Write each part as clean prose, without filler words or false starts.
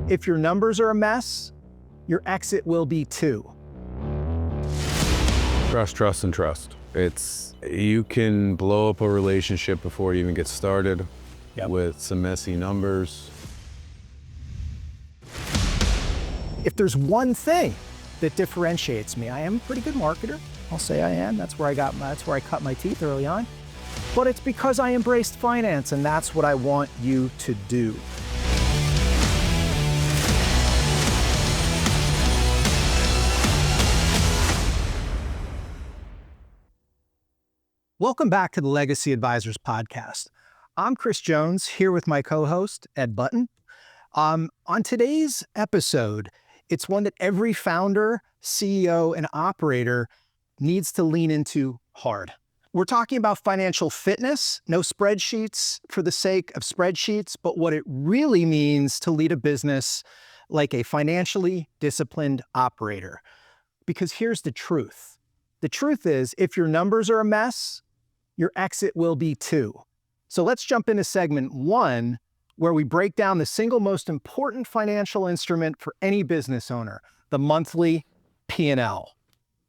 If your numbers are a mess, your exit will be too. Trust, trust, and trust. You can blow up a relationship before it even gets started with some messy numbers. If there's one thing that differentiates me, I am a pretty good marketer. I'll say I am. That's where I cut my teeth early on. But it's because I embraced finance, and that's what I want you to do. Welcome back to the Legacy Advisors podcast. I'm Chris Jones, here with my co-host, Ed Button. On today's episode, it's one that every founder, CEO, and operator needs to lean into hard. We're talking about financial fitness, no spreadsheets for the sake of spreadsheets, but what it really means to lead a business like a financially disciplined operator. Because here's the truth. The truth is, if your numbers are a mess, your exit will be too. So let's jump into segment one, where we break down the single most important financial instrument for any business owner, the monthly P&L.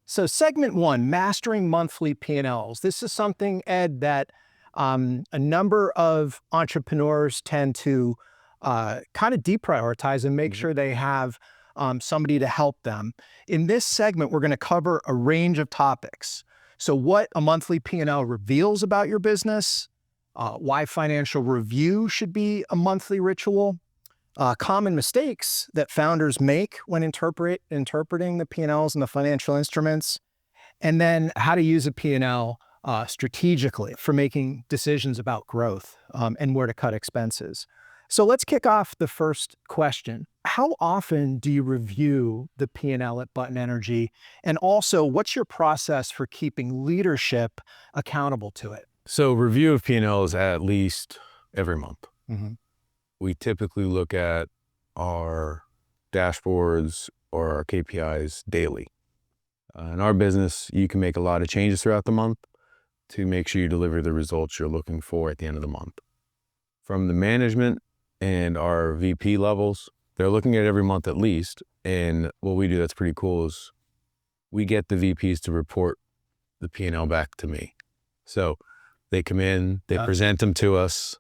So segment one, mastering monthly P&Ls. This is something, Ed, that a number of entrepreneurs tend to kind of deprioritize and make sure they have somebody to help them. In this segment, we're going to cover a range of topics. So what a monthly P&L reveals about your business, why financial review should be a monthly ritual, common mistakes that founders make when interpreting the P&Ls and the financial instruments, and then how to use a P&L strategically for making decisions about growth and where to cut expenses. So let's kick off the first question. How often do you review the P&L at Button Energy? And also, what's your process for keeping leadership accountable to it? So review of P&L is at least every month. Mm-hmm. We typically look at our dashboards or our KPIs daily. In our business, you can make a lot of changes throughout the month to make sure you deliver the results you're looking for at the end of the month. From the management and our VP levels, they're looking at it every month at least. And what we do that's pretty cool is we get the VPs to report the P&L back to me. So they come in, they present them to us,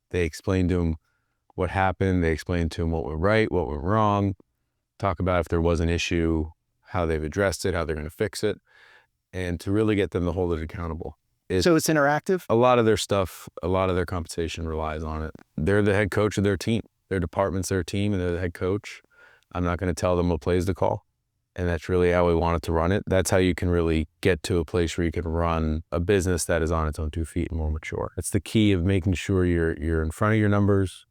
they explain to them what happened, they explain to them what went right, what went wrong, talk about if there was an issue, how they've addressed it, how they're going to fix it, and to really get them to hold it accountable. So it's interactive? A lot of their stuff, a lot of their compensation relies on it. They're the head coach of their team. Their department's their team, and they're the head coach. I'm not going to tell them what plays to call. And that's really how we wanted to run it. That's how you can really get to a place where you can run a business that is on its own 2 feet and more mature. It's the key of making sure you're in front of your numbers,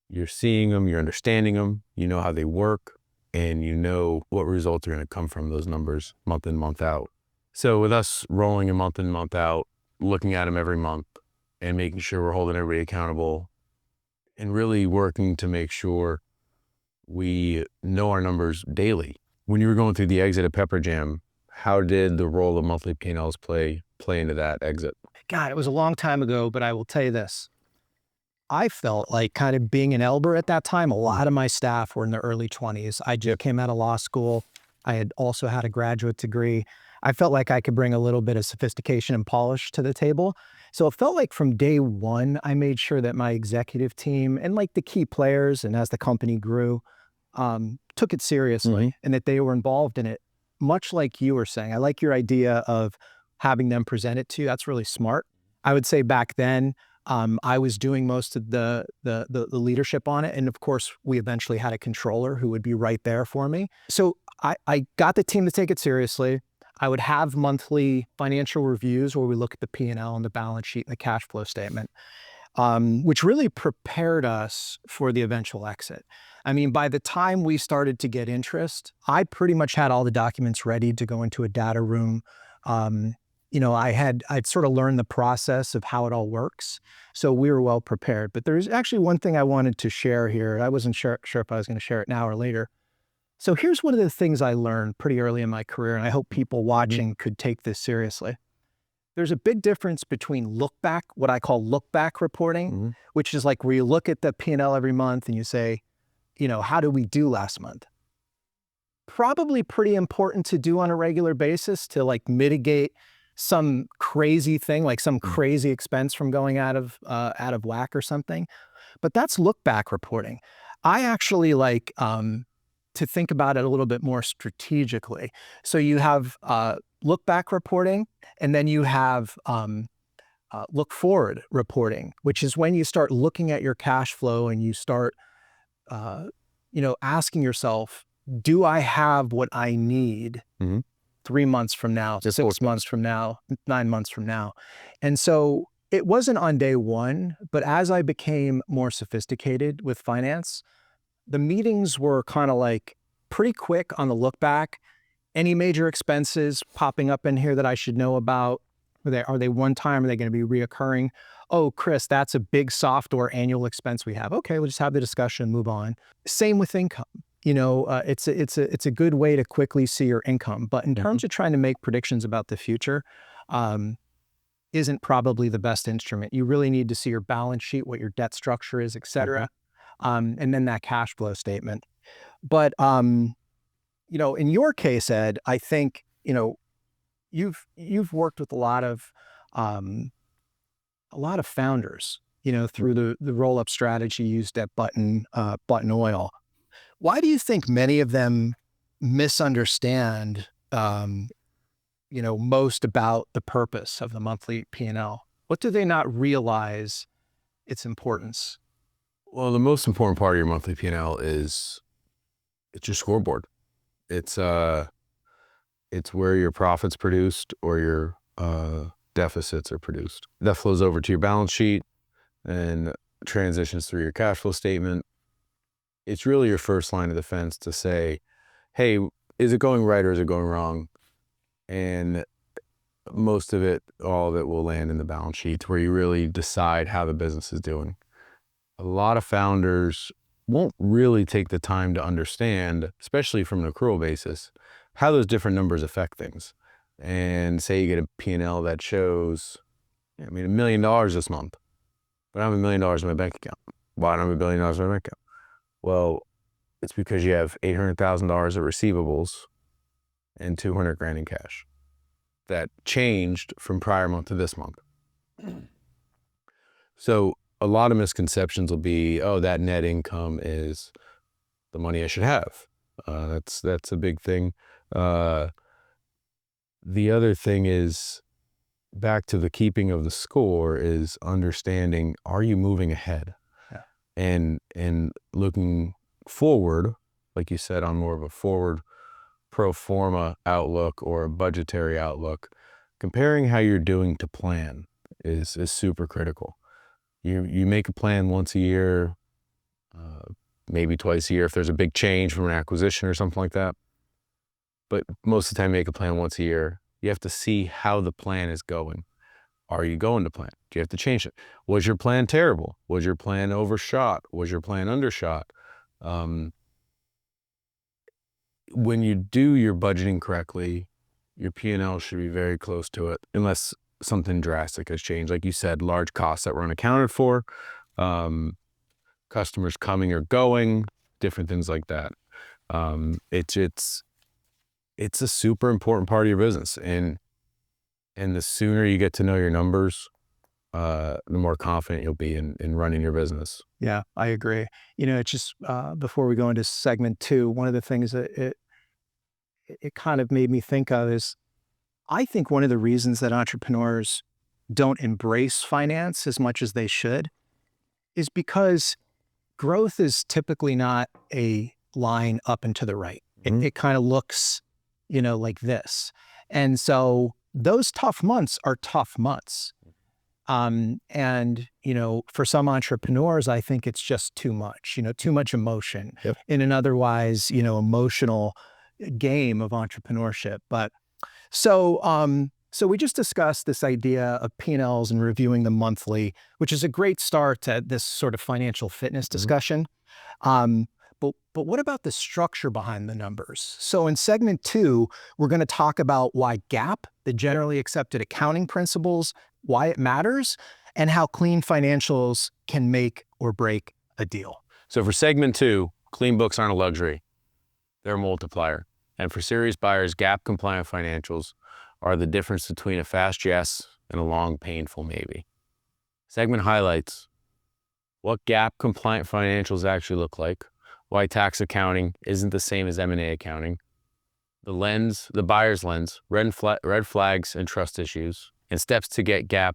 you're seeing them, you're understanding them, you know how they work, and you know what results are going to come from those numbers month in, month out. So with us rolling a month in, month out, looking at them every month and making sure we're holding everybody accountable and really working to make sure we know our numbers daily. When you were going through the exit at Pepper Jam, how did the role of monthly P&Ls play into that exit? God, it was a long time ago, but I will tell you this. I felt like kind of being an elder at that time. A lot of my staff were in their early 20s. I just came out of law school. I had also had a graduate degree. I felt like I could bring a little bit of sophistication and polish to the table. So it felt like from day one, I made sure that my executive team and like the key players, and as the company grew, took it seriously and that they were involved in it. Much like you were saying, I like your idea of having them present it to you. That's really smart. I would say back then, I was doing most of the leadership on it. And of course, we eventually had a controller who would be right there for me. So I got the team to take it seriously. I would have monthly financial reviews where we look at the P&L and the balance sheet and the cash flow statement, which really prepared us for the eventual exit. I mean, by the time we started to get interest, I pretty much had all the documents ready to go into a data room. I'd sort of learned the process of how it all works. So we were well prepared. But there's actually one thing I wanted to share here. I wasn't sure if I was going to share it now or later. So here's one of the things I learned pretty early in my career, and I hope people watching could take this seriously. There's a big difference between look back, what I call look back reporting, which is like where you look at the P&L every month and you say, how did we do last month? Probably pretty important to do on a regular basis to like mitigate some crazy thing, like some crazy expense from going out of whack or something. But that's look back reporting. I actually like to think about it a little bit more strategically. So you have look back reporting, and then you have look forward reporting, which is when you start looking at your cash flow and you start, asking yourself, do I have what I need 3 months from now, 6 months from now, 9 months from now? And so it wasn't on day one, but as I became more sophisticated with finance, the meetings were kind of like pretty quick on the look back. Any major expenses popping up in here that I should know about? Are they one time? Are they going to be reoccurring? Oh, Kris, that's a big software annual expense we have. Okay, we'll just have the discussion, move on. Same with income. It's a good way to quickly see your income. But in terms of trying to make predictions about the future, isn't probably the best instrument. You really need to see your balance sheet, what your debt structure is, et cetera, and then that cash flow statement. But in your case, Ed, I think you've worked with a lot of founders, through the roll-up strategy used at Button Oil. Why do you think many of them misunderstand, most about the purpose of the monthly P&L? What do they not realize its importance? Well, the most important part of your monthly P&L it's your scoreboard. It's where your profits produced or your deficits are produced. That flows over to your balance sheet and transitions through your cash flow statement. It's really your first line of defense to say, hey, is it going right or is it going wrong? And most of it, all of it will land in the balance sheet where you really decide how the business is doing. A lot of founders won't really take the time to understand, especially from an accrual basis, how those different numbers affect things. And say you get a P&L that shows, $1 million this month, but I have $1 million in my bank account. Why don't I have $1 billion in my bank account? Well, it's because you have $800,000 of receivables and $200,000 in cash that changed from prior month to this month. So a lot of misconceptions will be, oh, that net income is the money I should have. That's a big thing. The other thing is, back to the keeping of the score, is understanding, are you moving ahead? Yeah. And looking forward, like you said, on more of a forward pro forma outlook or a budgetary outlook, comparing how you're doing to plan is super critical. You make a plan once a year, maybe twice a year if there's a big change from an acquisition or something like that. But most of the time, you make a plan once a year. You have to see how the plan is going. Are you going to plan? Do you have to change it? Was your plan terrible? Was your plan overshot? Was your plan undershot? When you do your budgeting correctly, your P&L should be very close to it, unless something drastic has changed. Like you said, large costs that were unaccounted for, customers coming or going, different things like that. It's a super important part of your business, and the sooner you get to know your numbers, the more confident you'll be in running your business. Yeah, I agree. It's just before we go into segment 2, one of the things that it kind of made me think of is, I think one of the reasons that entrepreneurs don't embrace finance as much as they should is because growth is typically not a line up and to the right. It kind of looks, like this. And so those tough months are tough months. And, for some entrepreneurs, I think it's just too much, too much emotion in an otherwise, emotional game of entrepreneurship. But so we just discussed this idea of P&Ls and reviewing them monthly, which is a great start to this sort of financial fitness discussion. But what about the structure behind the numbers? So in segment 2, we're going to talk about why GAAP, the generally accepted accounting principles, why it matters, and how clean financials can make or break a deal. So for segment 2, Clean books aren't a luxury. They're a multiplier. And for serious buyers, GAAP-compliant financials are the difference between a fast yes and a long, painful maybe. Segment highlights what GAAP-compliant financials actually look like, why tax accounting isn't the same as M&A accounting, the buyer's lens, red flags and trust issues, and steps to get GAAP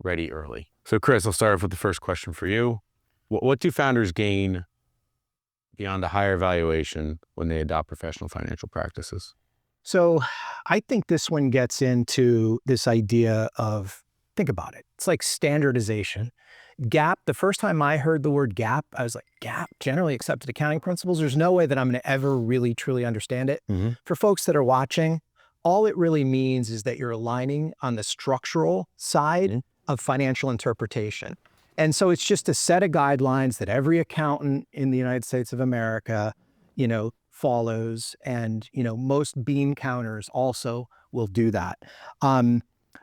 ready early. So Kris, I'll start off with the first question for you. What do founders gain beyond a higher valuation when they adopt professional financial practices? So I think this one gets into this idea of, think about it. It's like standardization. GAAP, the first time I heard the word GAAP, I was like, GAAP, generally accepted accounting principles. There's no way that I'm going to ever really, truly understand it. Mm-hmm. For folks that are watching, all it really means is that you're aligning on the structural side of financial interpretation. And so it's just a set of guidelines that every accountant in the United States of America, follows. And, most bean counters also will do that. But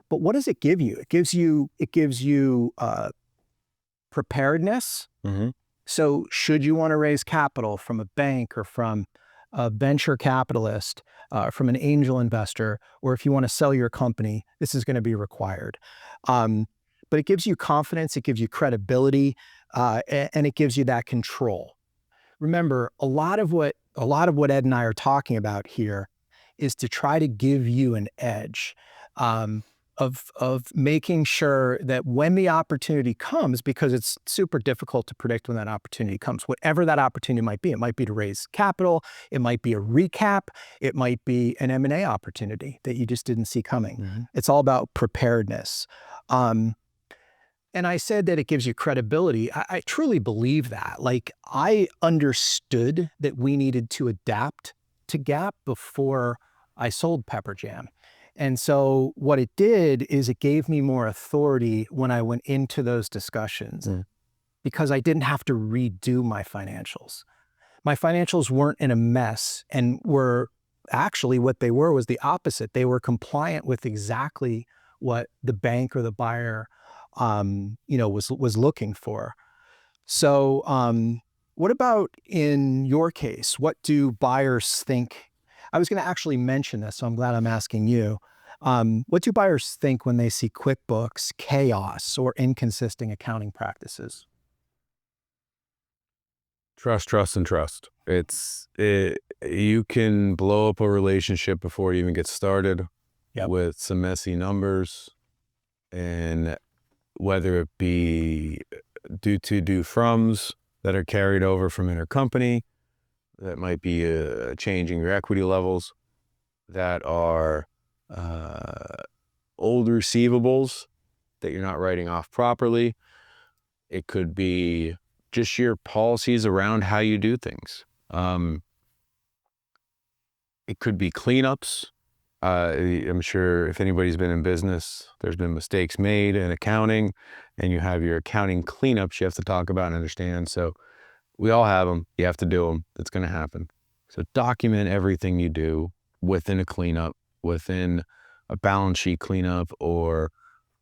what does it give you? It gives you preparedness. Mm-hmm. So should you want to raise capital from a bank or from a venture capitalist, from an angel investor, or if you want to sell your company, this is going to be required. But it gives you confidence, it gives you credibility, and it gives you that control. Remember, a lot of what Ed and I are talking about here is to try to give you an edge, of making sure that when the opportunity comes, because it's super difficult to predict when that opportunity comes, whatever that opportunity might be, it might be to raise capital, it might be a recap, it might be an M&A opportunity that you just didn't see coming. Mm-hmm. It's all about preparedness. And I said that it gives you credibility. I truly believe that. Like, I understood that we needed to adapt to GAAP before I sold Pepper Jam. And so what it did is it gave me more authority when I went into those discussions, because I didn't have to redo my financials. My financials weren't in a mess and were actually, what they were was the opposite. They were compliant with exactly what the bank or the buyer was looking for. So what about in your case? What do buyers think? I was going to actually mention this, so I'm glad I'm asking you. What do buyers think when they see QuickBooks chaos or inconsistent accounting practices? Trust, and trust. You can blow up a relationship before you even get started. Yep. With some messy numbers, and whether it be due to do-froms that are carried over from intercompany, that might be changing your equity levels, that are old receivables that you're not writing off properly. It could be just your policies around how you do things. It could be cleanups. I'm sure if anybody's been in business, there's been mistakes made in accounting, and you have your accounting cleanups you have to talk about and understand. So we all have them. You have to do them. It's going to happen. So document everything you do within a cleanup, within a balance sheet cleanup, or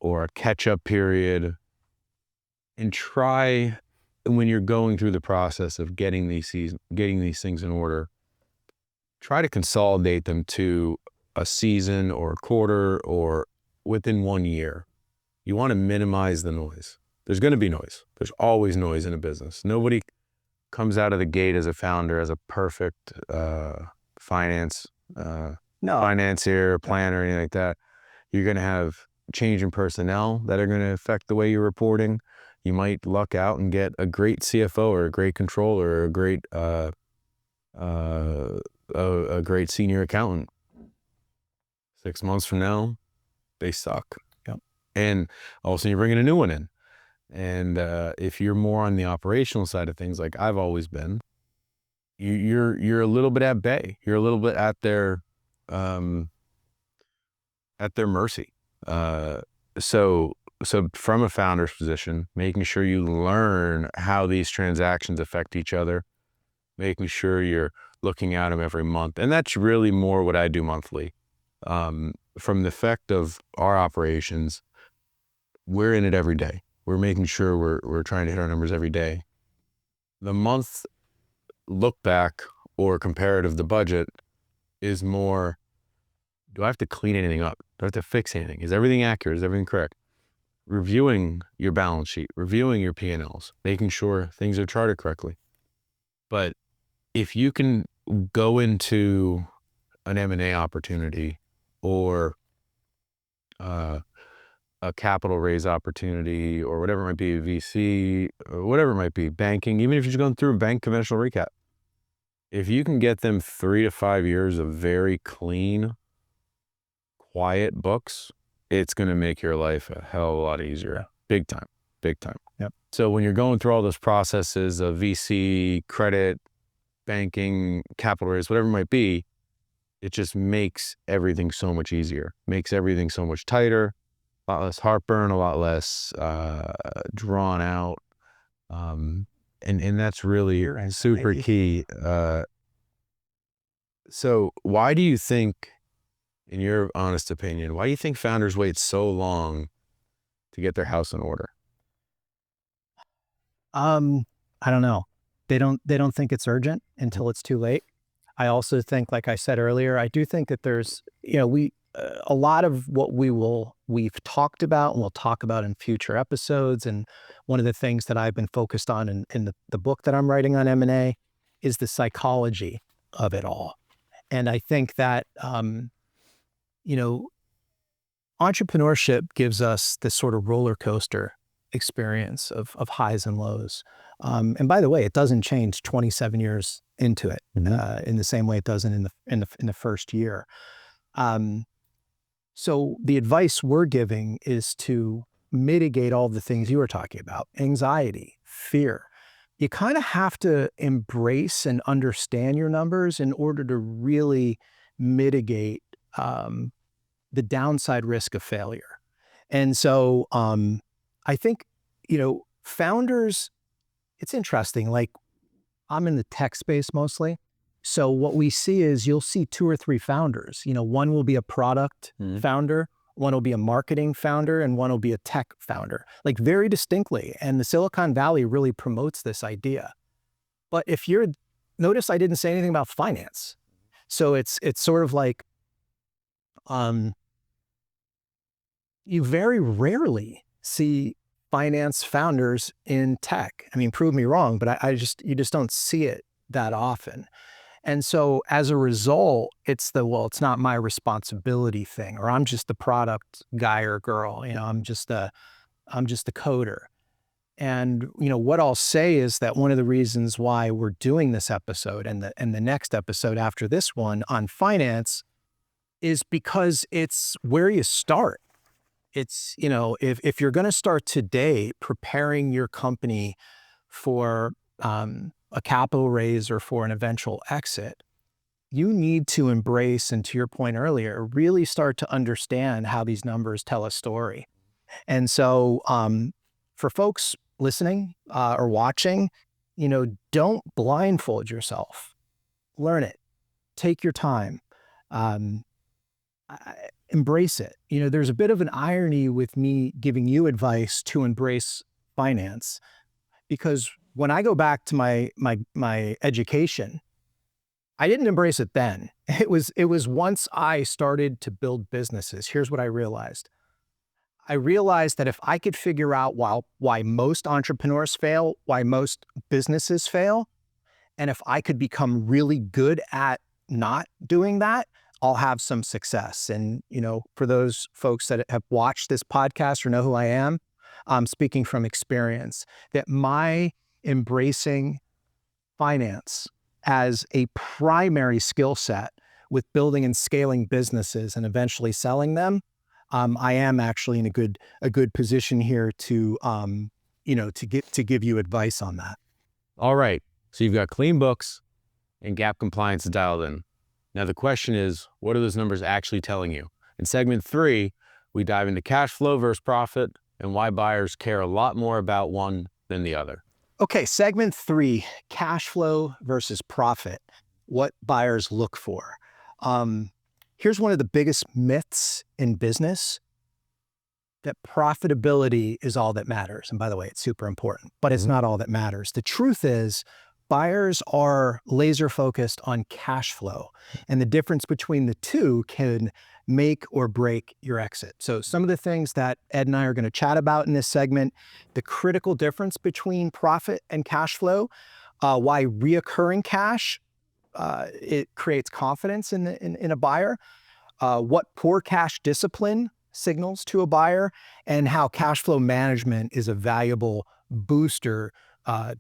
a catch-up period, and try, when you're going through the process of getting these things in order, try to consolidate them to a season or a quarter or within 1 year. You want to minimize the noise. There's going to be noise. There's always noise in a business. Nobody comes out of the gate as a founder as a perfect financier, planner, anything like that. You're going to have change in personnel that are going to affect the way you're reporting. You might luck out and get a great CFO or a great controller or a great senior accountant. 6 months from now, they suck. Yep. And all of a sudden you bring in a new one in. And if you're more on the operational side of things, like I've always been, you're a little bit at bay. You're a little bit at their mercy. So from a founder's position, making sure you learn how these transactions affect each other, making sure you're looking at them every month. And that's really more what I do monthly. From the effect of our operations, we're in it every day. We're making sure we're trying to hit our numbers every day. The month look back or comparative the budget is more, do I have to clean anything up? Do I have to fix anything? Is everything accurate? Is everything correct? Reviewing your balance sheet, reviewing your P&Ls, making sure things are charted correctly. But if you can go into an M&A opportunity or a capital raise opportunity or whatever it might be, VC, or whatever it might be, banking, even if you're just going through a bank conventional recap, if you can get them 3 to 5 years of very clean, quiet books, it's going to make your life a hell of a lot easier. Yeah. Big time, big time. Yep. So when you're going through all those processes of VC, credit, banking, capital raise, whatever it might be, it just makes everything so much easier, makes everything so much tighter, a lot less heartburn, a lot less drawn out. And that's really super key. So why do you think, in your honest opinion, why do you think founders wait so long to get their house in order? I don't know. They don't think it's urgent until it's too late. I also think, like I said earlier, I do think that there's, a lot of what we've talked about and we'll talk about in future episodes. And one of the things that I've been focused on in the book that I'm writing on M&A is the psychology of it all. And I think that, entrepreneurship gives us this sort of roller coaster experience of highs and lows. And by the way, it doesn't change 27 years into it in the same way it doesn't in the first year. So the advice we're giving is to mitigate all the things you were talking about: anxiety, fear. You kind of have to embrace and understand your numbers in order to really mitigate the downside risk of failure. And so I think, founders, it's interesting. Like, I'm in the tech space mostly. So what we see is you'll see 2 or 3 founders. One will be a product founder, one will be a marketing founder, and one will be a tech founder, like very distinctly. And the Silicon Valley really promotes this idea. But notice I didn't say anything about finance. So it's sort of like, you very rarely see finance founders in tech. I mean, prove me wrong, but you just don't see it that often. And so as a result, it's not my responsibility thing, or I'm just the product guy or girl, I'm just the coder. And, what I'll say is that one of the reasons why we're doing this episode and the next episode after this one on finance is because it's where you start. It's, if you're going to start today preparing your company for a capital raise or for an eventual exit, you need to embrace, and to your point earlier, really start to understand how these numbers tell a story. And so for folks listening or watching, don't blindfold yourself. Learn it. Take your time. Embrace it. There's a bit of an irony with me giving you advice to embrace finance, because when I go back to my education, I didn't embrace it then. It was once I started to build businesses. Here's what I realized. I realized that if I could figure out why most entrepreneurs fail, why most businesses fail, and if I could become really good at not doing that, I'll have some success. And, for those folks that have watched this podcast or know who I am, I'm speaking from experience, that my embracing finance as a primary skill set with building and scaling businesses and eventually selling them, I am actually in a good position here to give you advice on that. All right. So you've got clean books and GAAP compliance dialed in. Now the question is, what are those numbers actually telling you? In segment 3, we dive into cash flow versus profit and why buyers care a lot more about one than the other. Okay, segment 3, cash flow versus profit, what buyers look for. Here's one of the biggest myths in business, that profitability is all that matters. And by the way, it's super important, but it's not all that matters. The truth is, buyers are laser focused on cash flow, and the difference between the two can make or break your exit. So some of the things that Ed and I are going to chat about in this segment, the critical difference between profit and cash flow, why reoccurring cash, it creates confidence in a buyer, what poor cash discipline signals to a buyer, and how cash flow management is a valuable booster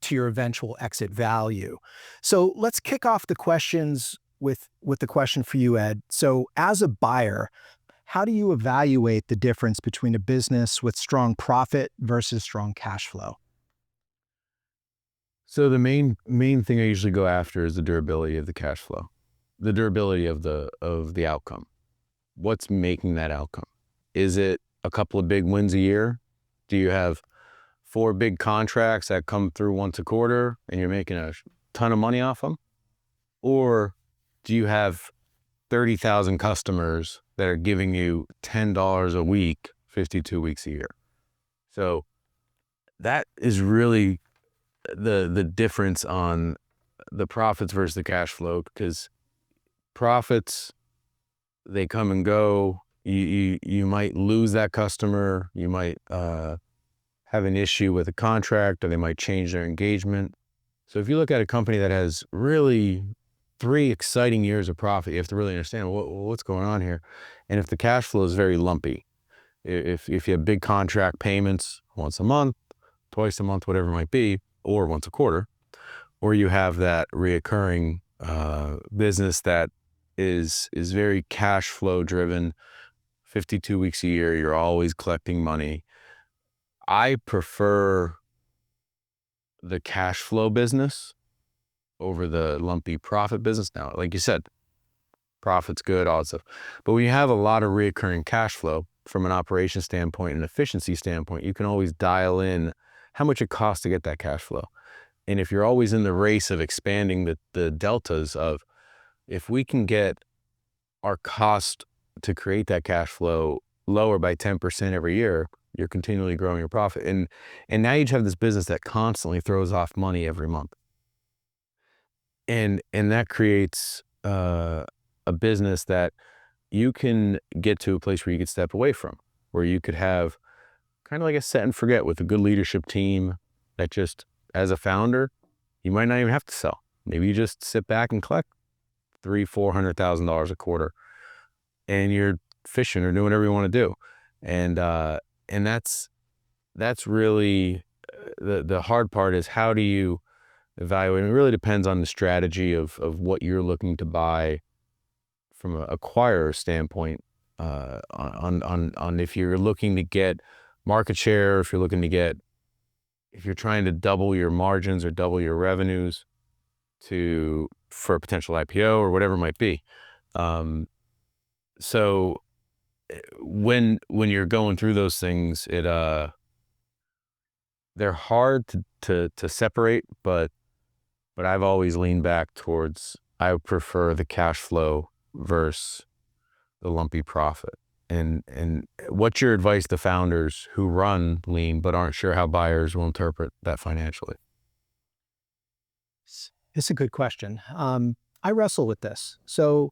to your eventual exit value. So let's kick off the questions with the question for you, Ed. So as a buyer, how do you evaluate the difference between a business with strong profit versus strong cash flow? So the main thing I usually go after is the durability of the cash flow, the durability of the outcome. What's making that outcome? Is it a couple of big wins a year? Do you have 4 big contracts that come through once a quarter and you're making a ton of money off them? Or do you have 30,000 customers that are giving you $10 a week, 52 weeks a year? So that is really the difference on the profits versus the cash flow, because profits, they come and go. You might lose that customer. You might have an issue with a contract, or they might change their engagement. So if you look at a company that has really 3 exciting years of profit, you have to really understand what's going on here. And if the cash flow is very lumpy, if you have big contract payments once a month, twice a month, whatever it might be, or once a quarter, or you have that reoccurring business that is very cash flow driven, 52 weeks a year, you're always collecting money. I prefer the cash flow business over the lumpy profit business. Now, like you said, profit's good, all that stuff. But when you have a lot of reoccurring cash flow from an operation standpoint and efficiency standpoint, you can always dial in how much it costs to get that cash flow. And if you're always in the race of expanding the deltas of, if we can get our cost to create that cash flow lower by 10% every year, you're continually growing your profit. And now you have this business that constantly throws off money every month. And that creates a business that you can get to a place where you could step away from, where you could have kind of like a set and forget with a good leadership team that just, as a founder, you might not even have to sell. Maybe you just sit back and collect $300,000-$400,000 a quarter, and you're fishing or doing whatever you want to do. And that's really the hard part, is how do you evaluate? It really depends on the strategy of what you're looking to buy from an acquirer standpoint, on if you're looking to get market share, if you're trying to double your margins or double your revenues for a potential IPO or whatever it might be. So when you're going through those things, they're hard to separate, but I've always leaned back towards, I prefer the cash flow versus the lumpy profit. And what's your advice to founders who run lean but aren't sure how buyers will interpret that financially? It's a good question. I wrestle with this. So,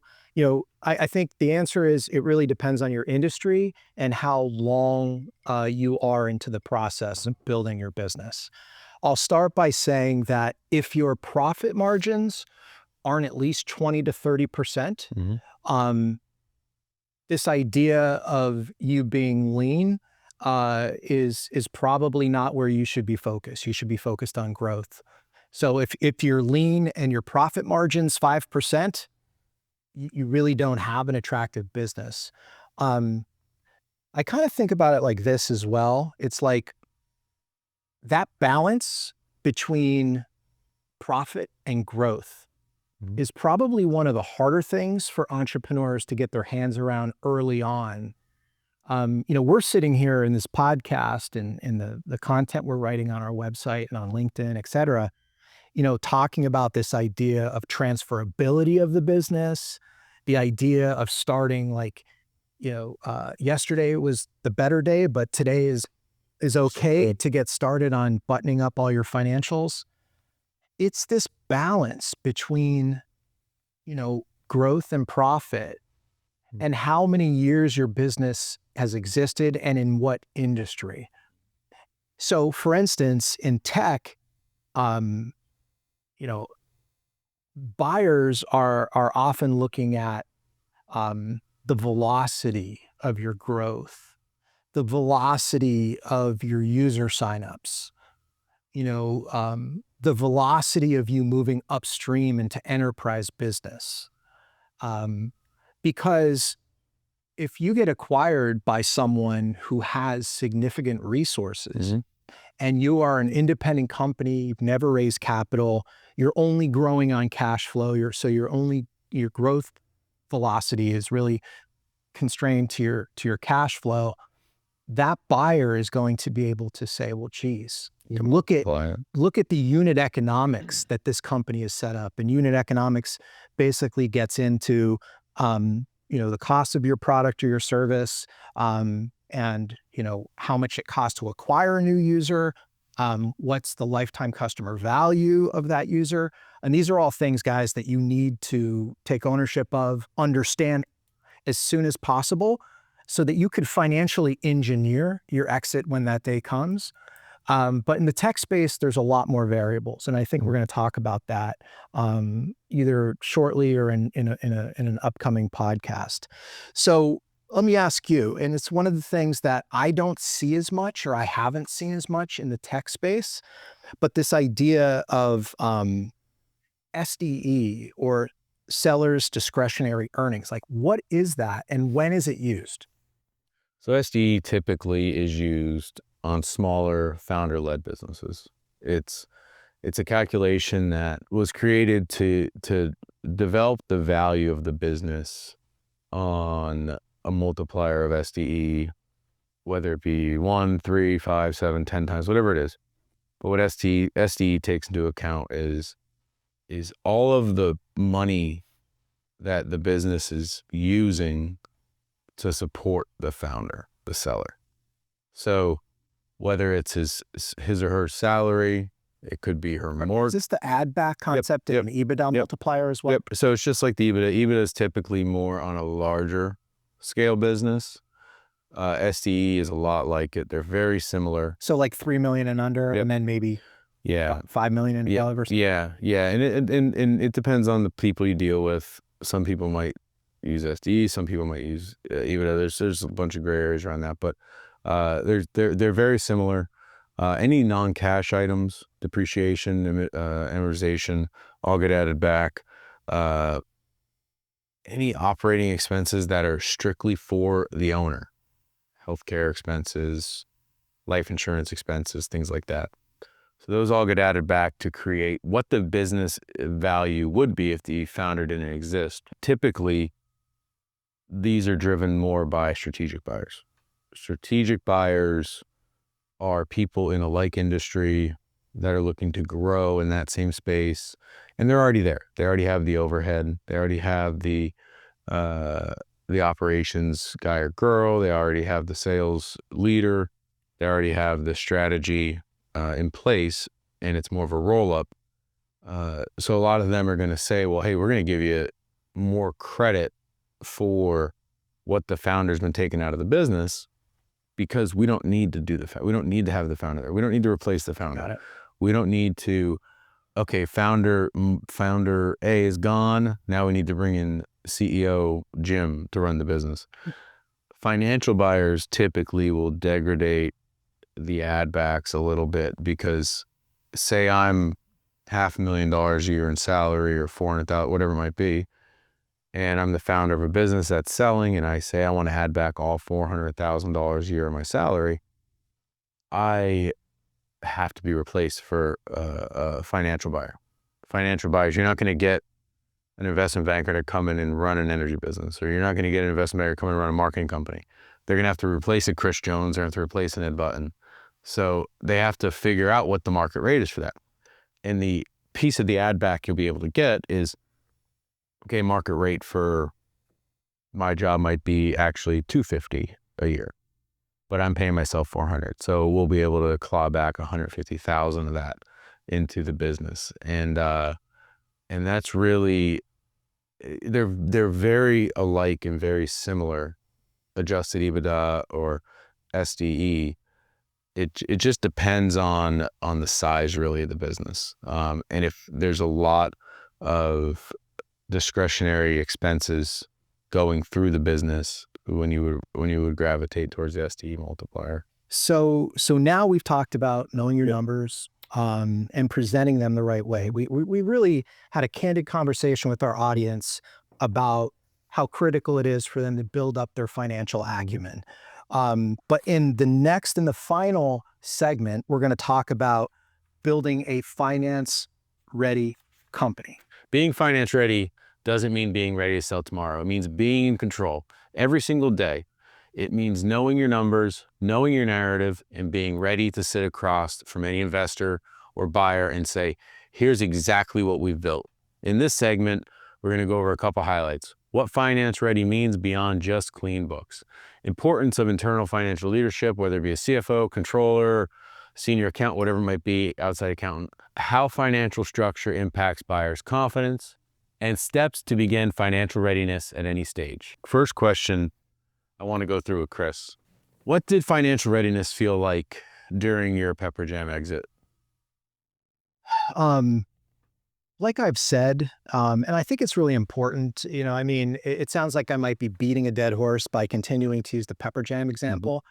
I think the answer is, it really depends on your industry and how long you are into the process of building your business. I'll start by saying that if your profit margins aren't at least 20 to 30%, this idea of you being lean is probably not where you should be focused. You should be focused on growth. So if you're lean and your profit margin's 5%, you really don't have an attractive business. I kind of think about it like this as well. It's like that balance between profit and growth is probably one of the harder things for entrepreneurs to get their hands around early on. We're sitting here in this podcast and in the content we're writing on our website and on LinkedIn, et cetera, talking about this idea of transferability of the business, the idea of starting yesterday was the better day, but today is okay to get started on buttoning up all your financials. it's this balance between, growth and profit and how many years your business has existed and in what industry. So for instance, in tech, um, buyers are often looking at the velocity of your growth, the velocity of your user signups, the velocity of you moving upstream into enterprise business. Because if you get acquired by someone who has significant resources and you are an independent company, you've never raised capital, you're only growing on cash flow, your growth velocity is really constrained to your cash flow, that buyer is going to be able to say, well, geez, look at the unit economics that this company is set up. And unit economics basically gets into, the cost of your product or your service, and, how much it costs to acquire a new user, what's the lifetime customer value of that user. And these are all things, guys, that you need to take ownership of, understand as soon as possible, so that you could financially engineer your exit when that day comes. But in the tech space, there's a lot more variables, and I think we're going to talk about that either shortly or in an upcoming podcast. So let me ask you, and it's one of the things that I don't see as much, or I haven't seen as much in the tech space, but this idea of SDE, or seller's discretionary earnings. Like, what is that, and when is it used? So SDE typically is used on smaller founder-led businesses. It's a calculation that was created to develop the value of the business on a multiplier of SDE, whether it be 1, 3, 5, 7, 10 times, whatever it is. But what SDE takes into account is all of the money that the business is using to support the founder, the seller. So whether it's his or her salary, it could be her mortgage. Is this the add back concept in an EBITDA multiplier as well? Yep. So it's just like the EBITDA. EBITDA is typically more on a larger scale business. SDE is a lot like it. They're very similar. So like 3 million and under, and then maybe 5 million and above or something? Yeah. And it depends on the people you deal with. Some people might use SDE, some people might use EBITDA. There's a bunch of gray areas around that, but they're very similar. Any non-cash items, depreciation, amortization, all get added back. Any operating expenses that are strictly for the owner, healthcare expenses, life insurance expenses, things like that. So those all get added back to create what the business value would be if the founder didn't exist. Typically, these are driven more by strategic buyers. Strategic buyers are people in a like industry that are looking to grow in that same space, and they're already there. They already have the overhead. They already have the operations guy or girl. They already have the sales leader. They already have the strategy in place, and it's more of a roll-up. So a lot of them are going to say, well, hey, we're going to give you more credit for what the founder's been taking out of the business, because we don't need to we don't need to have the founder there. We don't need to replace the founder. Got it. We don't need to, okay, founder A is gone. Now we need to bring in CEO Jim to run the business. Financial buyers typically will degrade the add backs a little bit, because say I'm $500,000 a year in salary, or 400,000, whatever it might be, and I'm the founder of a business that's selling, and I say I want to add back all $400,000 a year of my salary, I have to be replaced for a financial buyer. Financial buyers, you're not going to get an investment banker to come in and run an energy business, or you're not going to get an investment banker to come in and run a marketing company. They're going to have to replace a Kris Jones, they're going to have to replace an Ed Button. So they have to figure out what the market rate is for that. And the piece of the add back you'll be able to get is, okay, market rate for my job might be actually $250 a year, but I'm paying myself $400. So we'll be able to claw back $150,000 of that into the business. And that's really, they're very alike and very similar, adjusted EBITDA or SDE. It just depends on the size really of the business. And if there's a lot of discretionary expenses going through the business, when you would gravitate towards the SDE multiplier. So now we've talked about knowing your numbers and presenting them the right way. We really had a candid conversation with our audience about how critical it is for them to build up their financial acumen. But in the final segment, we're going to talk about building a finance-ready company. Being finance ready doesn't mean being ready to sell tomorrow. It means being in control every single day. It means knowing your numbers, knowing your narrative, and being ready to sit across from any investor or buyer and say, here's exactly what we've built. In this segment, we're going to go over a couple highlights. What finance ready means beyond just clean books. Importance of internal financial leadership, whether it be a CFO, controller, senior accountant, whatever it might be, outside accountant. How financial structure impacts buyers' confidence, and steps to begin financial readiness at any stage. First question I want to go through with Kris. What did financial readiness feel like during your Pepper Jam exit? Like I've said, and I think it's really important, I mean, it sounds like I might be beating a dead horse by continuing to use the Pepper Jam example,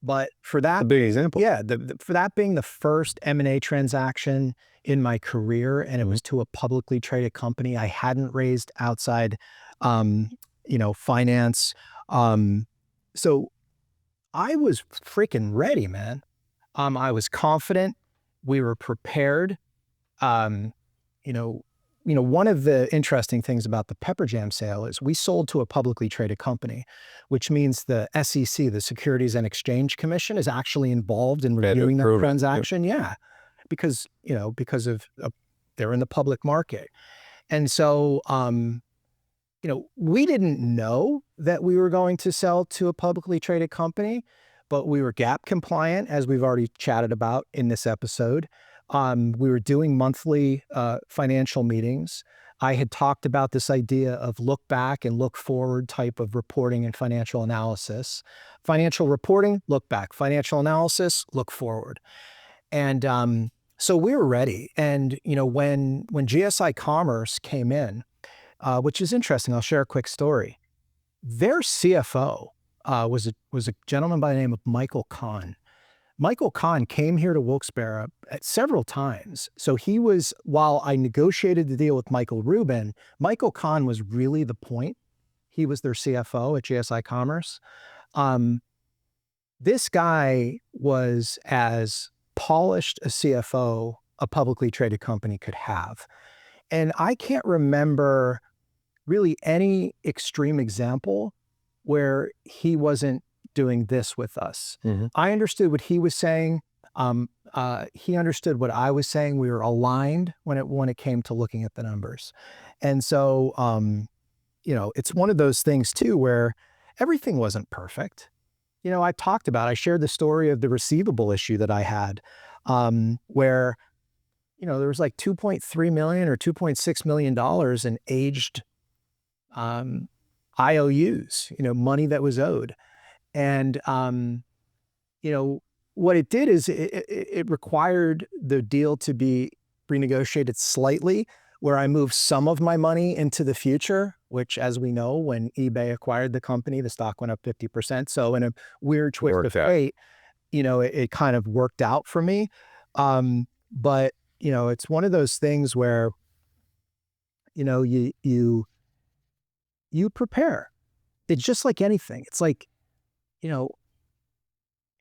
but for that, A big example. yeah, for that being the first M&A transaction in my career, and it was to a publicly traded company, I hadn't raised outside, finance. So I was freaking ready, man. I was confident. We were prepared. One of the interesting things about the Pepper Jam sale is we sold to a publicly traded company, which means the SEC, the Securities and Exchange Commission, is actually involved in reviewing that transaction. Yeah, because of they're in the public market. And so, we didn't know that we were going to sell to a publicly traded company, but we were GAAP compliant, as we've already chatted about in this episode. We were doing monthly financial meetings. I had talked about this idea of look back and look forward type of reporting and financial analysis. Financial reporting, look back. Financial analysis, look forward. And so we were ready. And when GSI Commerce came in, which is interesting, I'll share a quick story. Their CFO was a gentleman by the name of Michael Kahn. Michael Kahn came here to Wilkes-Barre several times. So while I negotiated the deal with Michael Rubin, Michael Kahn was really the point. He was their CFO at GSI Commerce. This guy was as polished a CFO a publicly traded company could have. And I can't remember really any extreme example where he wasn't doing this with us. I understood what he was saying. He understood what I was saying. We were aligned when it came to looking at the numbers. And so, it's one of those things too, where everything wasn't perfect. I shared the story of the receivable issue that I had, where, there was like $2.3 million or $2.6 million in aged IOUs, money that was owed. And, what it did is it required the deal to be renegotiated slightly, where I moved some of my money into the future, which, as we know, when eBay acquired the company, the stock went up 50%. So in a weird twist of fate, it kind of worked out for me. But, it's one of those things where, you prepare. It's just like anything. It's like,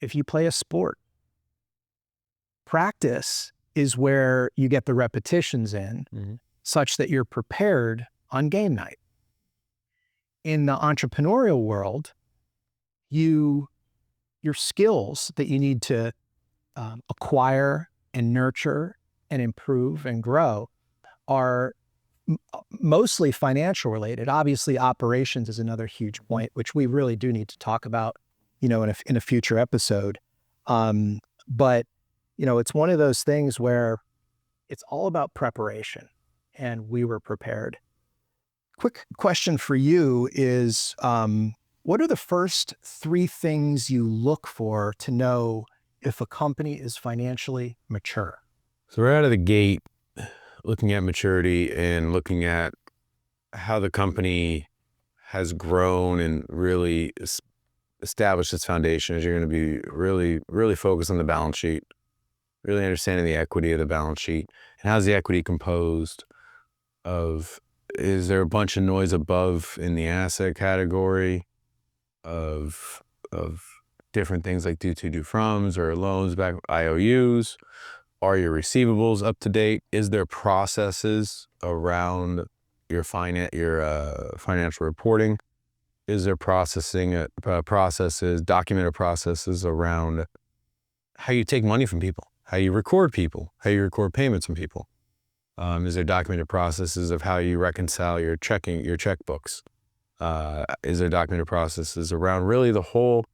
if you play a sport, practice is where you get the repetitions in such that you're prepared on game night. In the entrepreneurial world, your skills that you need to acquire and nurture and improve and grow are mostly financial related. Obviously, operations is another huge point, which we really do need to talk about, in a future episode. But, it's one of those things where, It's all about preparation, and we were prepared. Quick question for you is, what are the first three things you look for to know if a company is financially mature? So we're out of the gate looking at maturity and looking at how the company has grown and really established its foundation. Is you're going to be really focused on the balance sheet, really understanding the equity of the balance sheet, and how's the equity composed of, is there a bunch of noise above in the asset category of different things like due to, due froms, or loans back, IOUs? Are your receivables up to date? Is there processes around your financial reporting? Is there documented processes around how you take money from people, how you record payments from people? Is there documented processes of how you reconcile your checkbooks? Is there documented processes around really the whole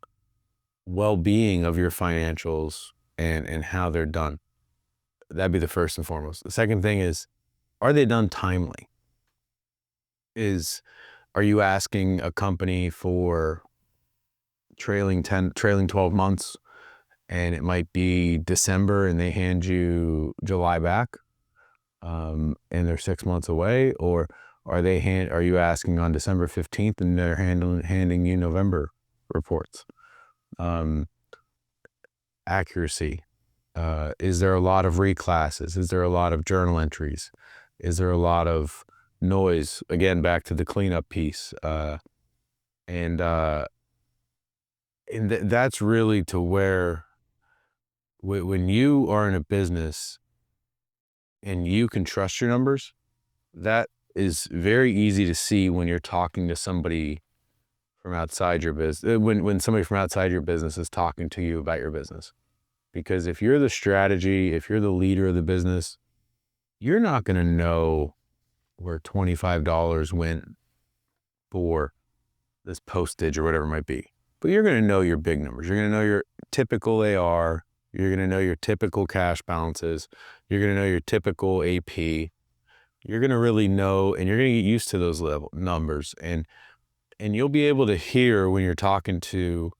well-being of your financials and how they're done? That'd be the first and foremost. The second thing is, are they done timely? Are you asking a company for trailing 12 months, and it might be December and they hand you July back, and they're 6 months away? Or are you asking on December 15th and they're handing you November reports? Accuracy. Is there a lot of reclasses? Is there a lot of journal entries? Is there a lot of noise? Again, back to the cleanup piece. And that's really to where, when you are in a business and you can trust your numbers, that is very easy to see when you're talking to somebody from outside your business, when somebody from outside your business is talking to you about your business. Because if you're the strategy, if you're the leader of the business, you're not going to know where $25 went for this postage or whatever it might be. But you're going to know your big numbers. You're going to know your typical AR. You're going to know your typical cash balances. You're going to know your typical AP. You're going to really know, and you're going to get used to those level numbers. And you'll be able to hear when you're talking to,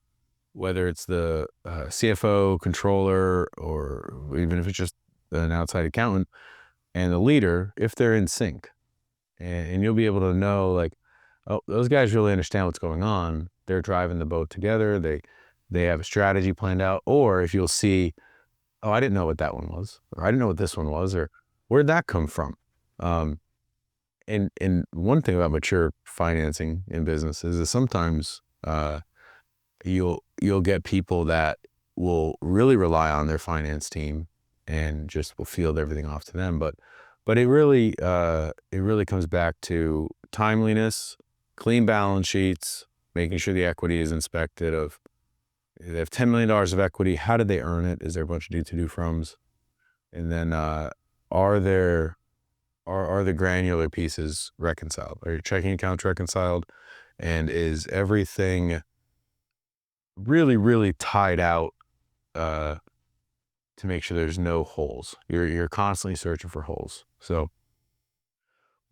whether it's the CFO, controller, or even if it's just an outside accountant, and the leader, if they're in sync. And you'll be able to know, like, oh, those guys really understand what's going on. They're driving the boat together. They have a strategy planned out. Or if you'll see, oh, I didn't know what that one was, or I didn't know what this one was, or where'd that come from? And one thing about mature financing in businesses is sometimes you'll get people that will really rely on their finance team and just will field everything off to them. But it really comes back to timeliness, clean balance sheets, making sure the equity is inspected. Of, they have $10 million of equity, how did they earn it? Is there a bunch of due froms? And then are the granular pieces reconciled? Are your checking accounts reconciled? And is everything really tied out to make sure there's no holes? You're constantly searching for holes. So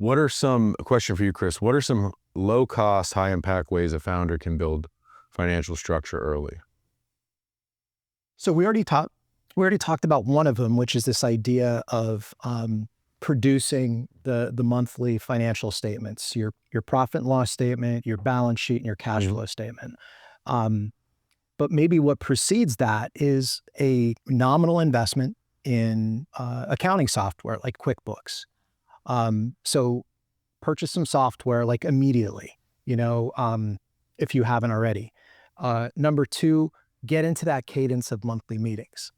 a question for you, Kris, what are some low cost, high impact ways a founder can build financial structure early? So we already talked about one of them, which is this idea of producing the monthly financial statements, your profit and loss statement, your balance sheet, and your cash flow statement. But maybe what precedes that is a nominal investment in accounting software like QuickBooks. So purchase some software like immediately, if you haven't already. Number two, get into that cadence of monthly meetings.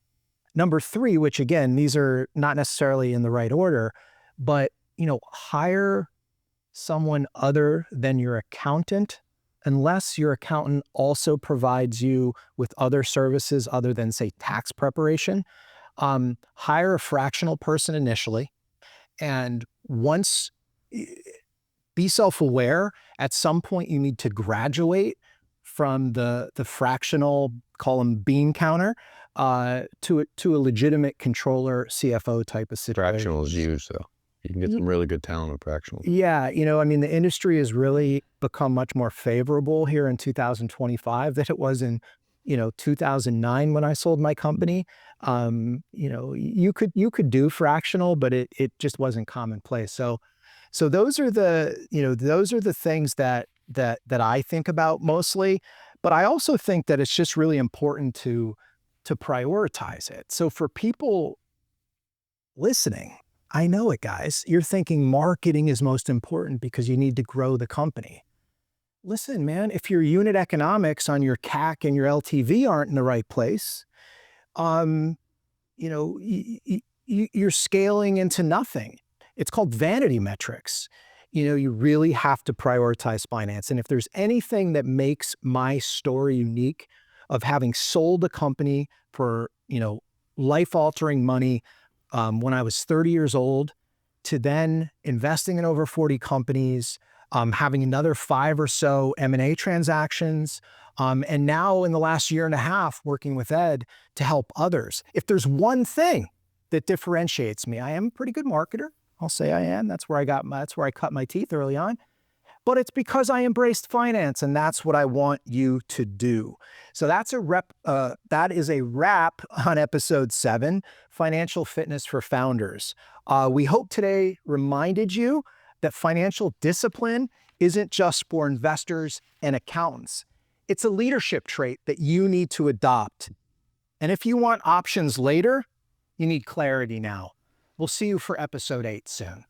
Number three, which again, these are not necessarily in the right order, but hire someone other than your accountant, unless your accountant also provides you with other services other than, say, tax preparation. Hire a fractional person initially, and once, be self-aware. At some point, you need to graduate from the fractional, call them bean counter, to a legitimate controller, CFO type of situation. Fractional is huge, though. You can get some really good talent with fractional. Yeah, I mean, the industry has really become much more favorable here in 2025 than it was in 2009 when I sold my company. You could do fractional, but it just wasn't commonplace. So those are the things that I think about mostly. But I also think that it's just really important to prioritize it. So for people listening, I know it, guys. You're thinking marketing is most important because you need to grow the company. Listen, man, if your unit economics on your CAC and your LTV aren't in the right place, you're scaling into nothing. It's called vanity metrics. You really have to prioritize finance. And if there's anything that makes my story unique of having sold a company for, life-altering money when I was 30 years old, to then investing in over 40 companies, having another 5 or so M&A transactions, and now in the last year and a half working with Ed to help others. If there's one thing that differentiates me, I am a pretty good marketer. I'll say I am. That's where I cut my teeth early on. But it's because I embraced finance, and that's what I want you to do. So that is a wrap on episode 7, Financial Fitness for Founders. We hope today reminded you that financial discipline isn't just for investors and accountants. It's a leadership trait that you need to adopt. And if you want options later, you need clarity now. We'll see you for episode 8 soon.